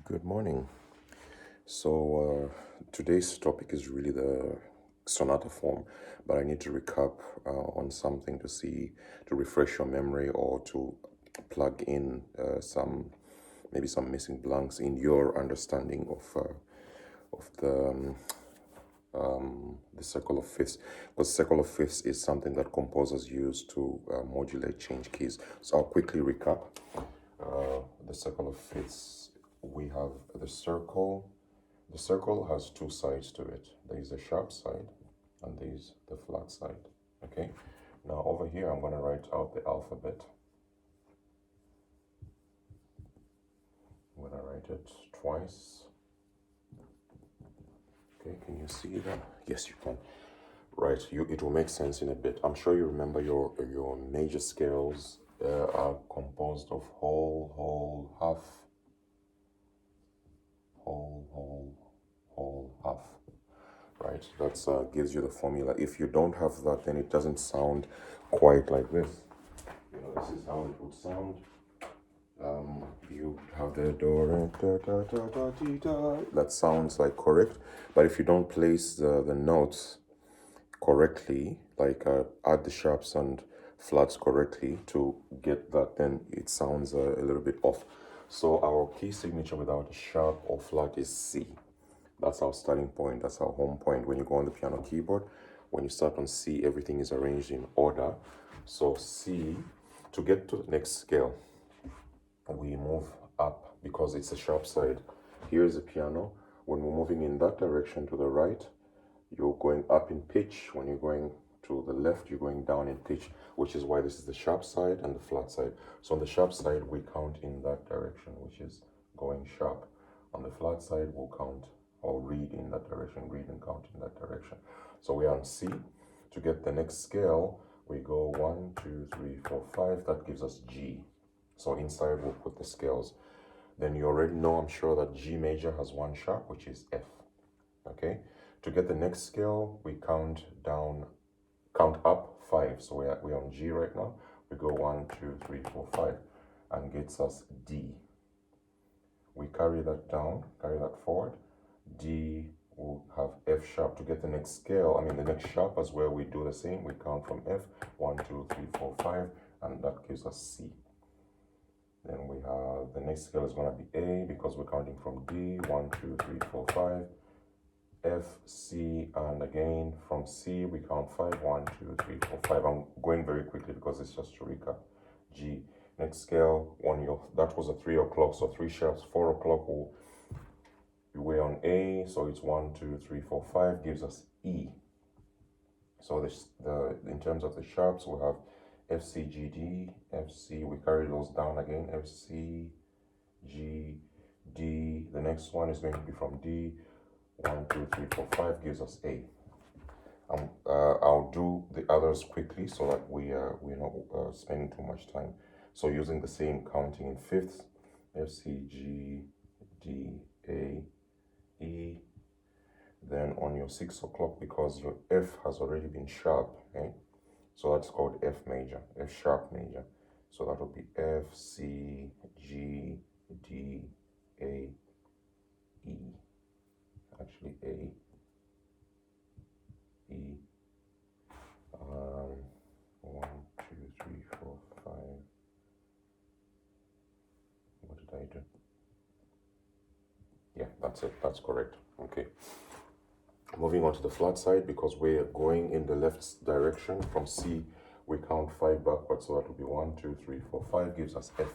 Good morning. So today's topic is really the Sonata Form, but I need to recap on something to refresh your memory or to plug in maybe some missing blanks in your understanding of the circle of fifths. Because circle of fifths is something that composers use to modulate change keys. So I'll quickly recap. The circle of fifths, we have the circle. The circle has two sides to it. There is the sharp side and there is the flat side. Okay, now over here I'm going to write out the alphabet. I'm going to write it twice. Okay, can you see that? Yes, you can. Right, it will make sense in a bit. I'm sure you remember your major scales are composed of whole, whole, half, whole, half. Right, that gives you the formula. If you don't have that, then it doesn't sound quite like this. This is how it would sound. You have the do, da, da, da, da, dee, da. That sounds like correct, but if you don't place the notes correctly, like add the sharps and flats correctly to get that, then it sounds a little bit off. So our key signature without a sharp or flat is C. That's our starting point. That's our home point. When you go on the piano keyboard, when you start on C, everything is arranged in order. So C, to get to the next scale, we move up because it's a sharp side. Here is the piano. When we're moving in that direction to the right, you're going up in pitch. When you're going to the left, you're going down in pitch, which is why this is the sharp side and the flat side. So on the sharp side, we count in that direction, which is going sharp. On the flat side, we'll count or read in that direction, read and count in that direction. So we are on C. To get the next scale, we go 1, 2, 3, 4, 5. That gives us G. So inside we'll put the scales. Then you already know, I'm sure, that G major has one sharp, which is F. Okay. To get the next scale, we count up 5. So we're on G right now. We go 1, 2, 3, 4, 5, and gets us D. We carry that down, carry that forward. D will have F sharp. To get the next scale, the next sharp as well, we do the same. We count from F, 1, 2, 3, 4, 5, and that gives us C. Then we have the next scale is going to be A because we're counting from D, 1, 2, 3, 4, 5, F, C, and again from C we count 5, 1, 2, 3, 4, 5. I'm going very quickly because it's just to recap. G. Next scale, that was a 3 o'clock, so 3 sharps. 4 o'clock we're on A, so it's 1, 2, 3, 4, 5 gives us E. So in terms of the sharps, we have F, C, G, D, F, C. We carry those down again. F, C, G, D. The next one is going to be from D. 1, 2, 3, 4, 5 gives us A. I'll do the others quickly so that we're not spending too much time. So using the same counting in fifths, F, C, G, D, A, E. Then on your 6 o'clock, because your F has already been sharp, okay? So that's called F major, F sharp major. So that will be F, C, G, D, A, E. Actually, A, E. 1, 2, 3, 4, 5. What did I do? Yeah, that's it. That's correct. Okay. Moving on to the flat side, because we're going in the left direction from C, we count 5 backwards. So that will be 1, 2, 3, 4, 5 gives us F.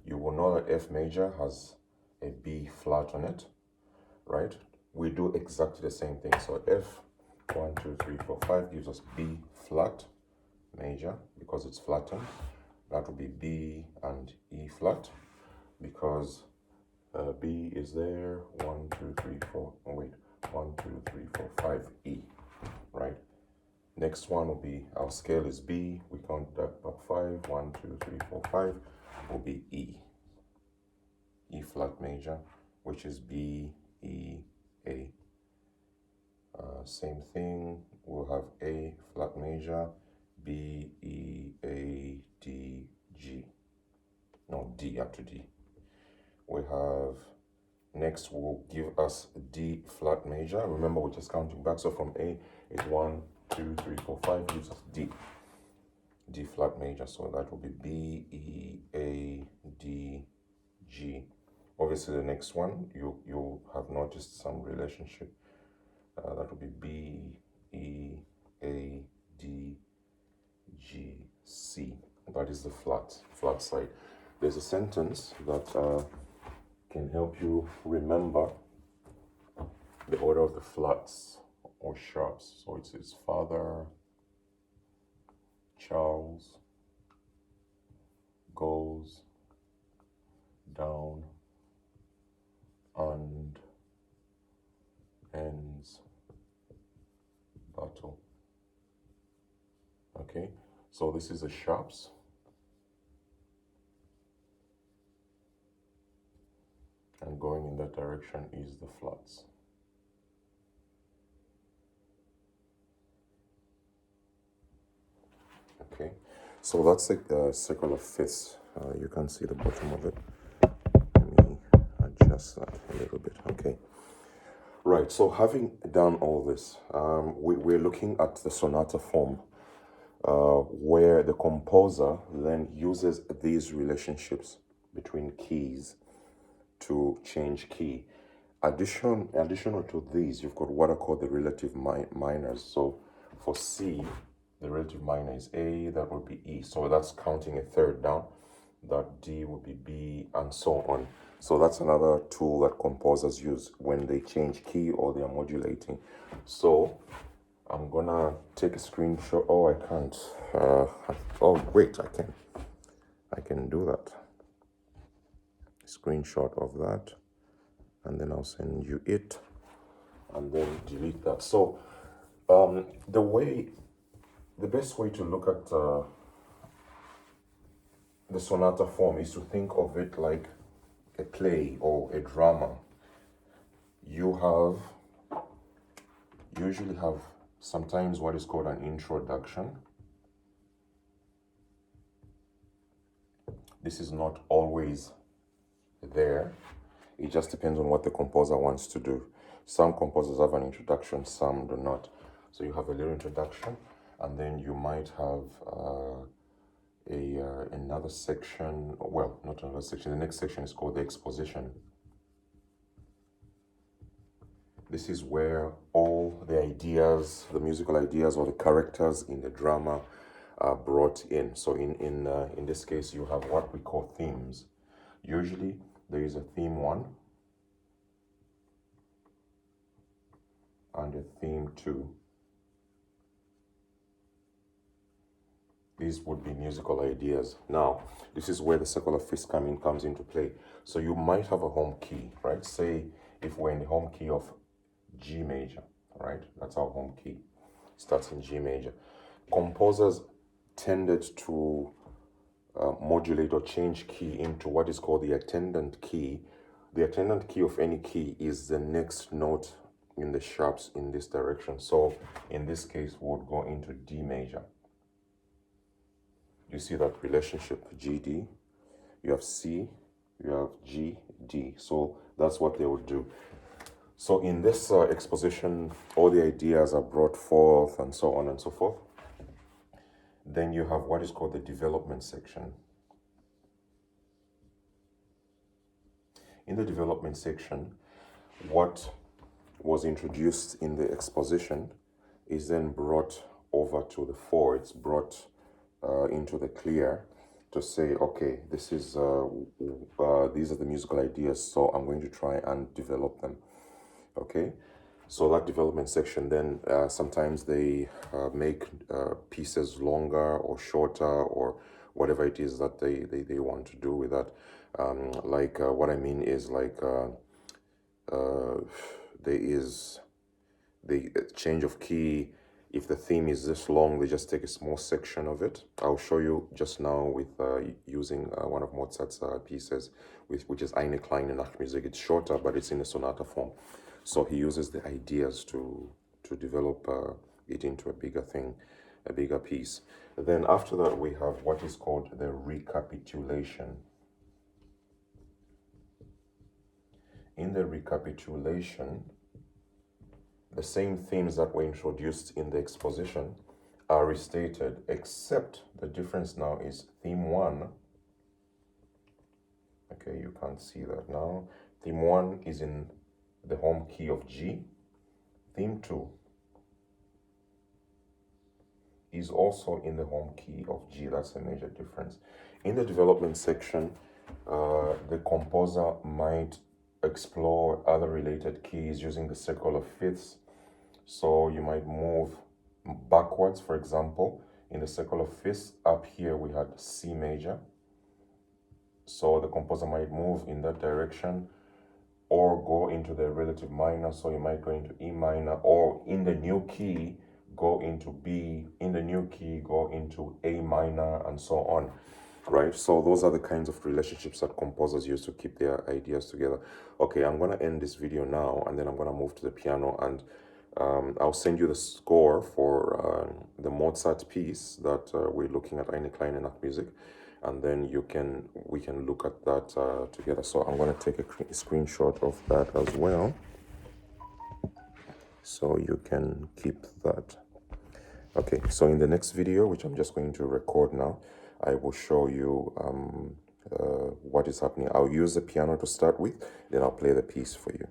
You will know that F major has a B flat on it, right? We do exactly the same thing. So F, 1, 2, 3, 4, 5 gives us B flat major because it's flattened. That will be B and E flat because B is there. 1, 2, 3, 4. Oh, wait. 1, 2, 3, 4, 5, E, right? Next one will be, our scale is B. We count that back 5. 1, 2, 3, 4, 5 will be E. E flat major, which is B, E, A. Same thing, we'll have A flat major, B, E, A, D, G. No, D up to D. We have next will give us D flat major. Remember, we're just counting back. So from A is 1, 2, 3, 4, 5, gives us D. D flat major. So that will be B, E, A, D, G. Obviously, the next one, you'll have noticed some relationship. That will be B, E, A, D, G, C. That is the flat side. There's a sentence that can help you remember the order of the flats or sharps. So it says Father Charles goes down and ends battle. Okay, so this is the sharps. And going in that direction is the flats. Okay, so that's the circle of fifths. You can see the bottom of it. Let me adjust that a little bit. Okay. Right, so having done all this, we're looking at the sonata form, where the composer then uses these relationships between keys to change key. Additional to these, you've got what are called the relative minors. So for C, the relative minor is A, that would be E. So that's counting a third down. That D would be B, and so on. So that's another tool that composers use when they change key or they are modulating. So I'm gonna take a screenshot. Oh, I can't. Oh, wait, I can do that. Screenshot of that, and then I'll send you it, and then delete that. So the best way to look at the sonata form is to think of it like a play or a drama. You usually have sometimes what is called an introduction. This is not always there. It just depends on what the composer wants to do. Some composers have an introduction, some do not. So you have a little introduction, and then you might have another section. Well, not another section. The next section is called the exposition. This is where all the ideas, the musical ideas or the characters in the drama are brought in. So in this case, you have what we call themes. Usually there is a theme 1 and a theme 2. These would be musical ideas. Now, this is where the circle of fifths comes into play. So you might have a home key, right? Say if we're in the home key of G major, right? That's our home key. Starts in G major. Composers tended to modulate or change key into what is called the attendant key. The attendant key of any key is the next note in the sharps in this direction. So in this case, we would go into D major. You see that relationship, G, D. You have C, you have G, D. So that's what they would do. So in this exposition, all the ideas are brought forth and so on and so forth. Then you have what is called the development section. In the development section, what was introduced in the exposition is then brought over to the fore. It's brought into the clear to say, okay, this is these are the musical ideas, so I'm going to try and develop them. Okay, so that development section, then sometimes they make pieces longer or shorter or whatever it is that they want to do with that. What I mean is there is the change of key. If the theme is this long, they just take a small section of it. I'll show you just now with using one of Mozart's pieces, which is Eine kleine Nachtmusik. It's shorter, but it's in the sonata form. So he uses the ideas to develop it into a bigger thing, a bigger piece. Then after that, we have what is called the recapitulation. in the recapitulation, the same themes that were introduced in the exposition are restated, except the difference now is theme 1. Okay, you can't see that now. Theme 1 is in the home key of G. Theme 2 is also in the home key of G. That's a major difference. In the development section, the composer might explore other related keys using the circle of fifths. So you might move backwards, for example, in the circle of fifths. Up here we had C major. So the composer might move in that direction or go into the relative minor. So you might go into E minor, or in the new key, go into B, in the new key, go into A minor, and so on, right? So those are the kinds of relationships that composers use to keep their ideas together. Okay, I'm going to end this video now, and then I'm going to move to the piano, and I'll send you the score for the Mozart piece that we're looking at, Eine kleine Nachtmusik, and then we can look at that together. So I'm going to take a screenshot of that as well, so you can keep that. Okay, so in the next video, which I'm just going to record now, I will show you what is happening. I'll use the piano to start with, then I'll play the piece for you.